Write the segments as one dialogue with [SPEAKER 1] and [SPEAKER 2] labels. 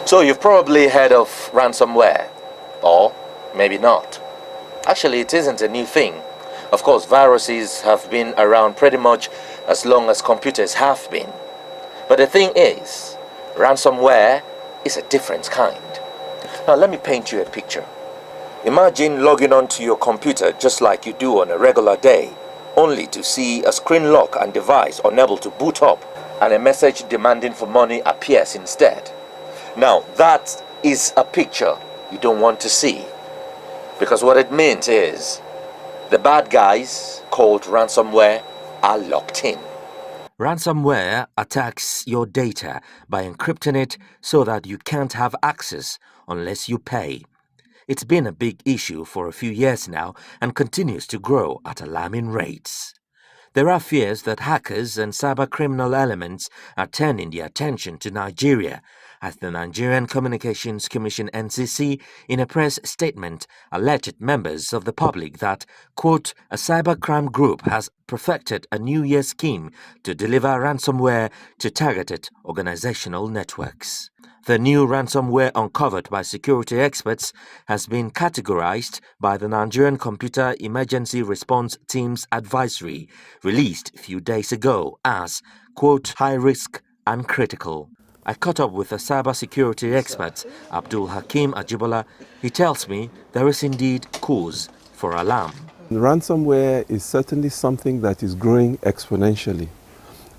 [SPEAKER 1] So you've probably heard of ransomware, or maybe not. Actually, it isn't a new thing. Of course, viruses have been around pretty much as long as computers have been. But the thing is, ransomware is a different kind. Now let me paint you a picture. Imagine logging onto your computer just like you do on a regular day, only to see a screen lock and device unable to boot up, and a message demanding for money appears instead. Now that is a picture you don't want to see, because what it means is the bad guys called ransomware are locked in. Ransomware attacks your data by encrypting it so that you can't have access unless you pay. It's been a big issue for a few years now and continues to grow at alarming rates. There are fears that hackers and cybercriminal elements are turning their attention to Nigeria, as the Nigerian Communications Commission (NCC) in a press statement alerted members of the public that, quote, a cybercrime group has perfected a New Year scheme to deliver ransomware to targeted organizational networks. The new ransomware uncovered by security experts has been categorized by the Nigerian Computer Emergency Response Team's advisory, released a few days ago, as, quote, high risk and critical. I caught up with a cybersecurity expert, Abdul Hakim Ajibola. He tells me there is indeed cause for alarm.
[SPEAKER 2] Ransomware is certainly something that is growing exponentially,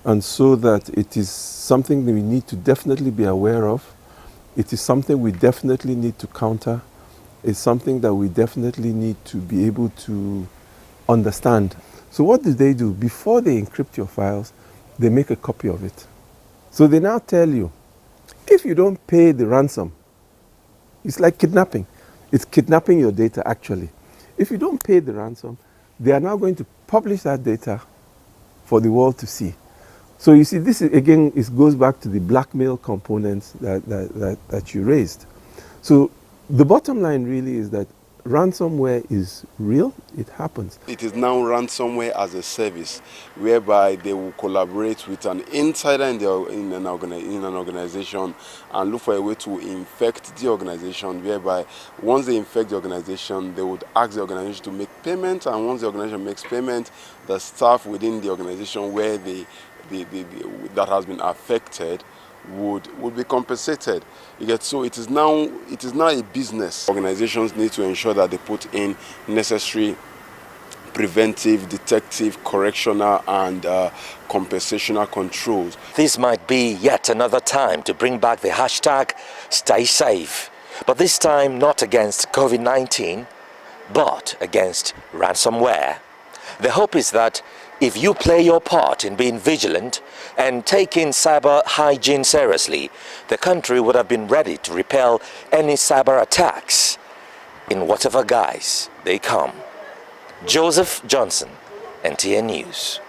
[SPEAKER 2] and so that it is something that we need to definitely be aware of. It is something we definitely need to counter. It's something that we definitely need to be able to understand. So what do? Before they encrypt your files, they make a copy of it. So they now tell you, if you don't pay the ransom, it's like kidnapping. It's kidnapping your data, actually. If you don't pay the ransom, they are now going to publish that data for the world to see. So you see, this is, again, it goes back to the blackmail components that you raised. So the bottom line really is that ransomware is real, it happens.
[SPEAKER 3] It is now ransomware as a service, whereby they will collaborate with an insider in an organization and look for a way to infect the organization, whereby once they infect the organization, they would ask the organization to make payment, and once the organization makes payment, the staff within the organization where that has been affected would be compensated. So it is now a business. Organizations need to ensure that they put in necessary preventive, detective, correctional and compensational controls.
[SPEAKER 1] This might be yet another time to bring back the hashtag Stay Safe, but this time not against COVID-19, but against ransomware. The hope is that if you play your part in being vigilant and taking cyber hygiene seriously, the country would have been ready to repel any cyber attacks in whatever guise they come. Joseph Johnson, NTN News.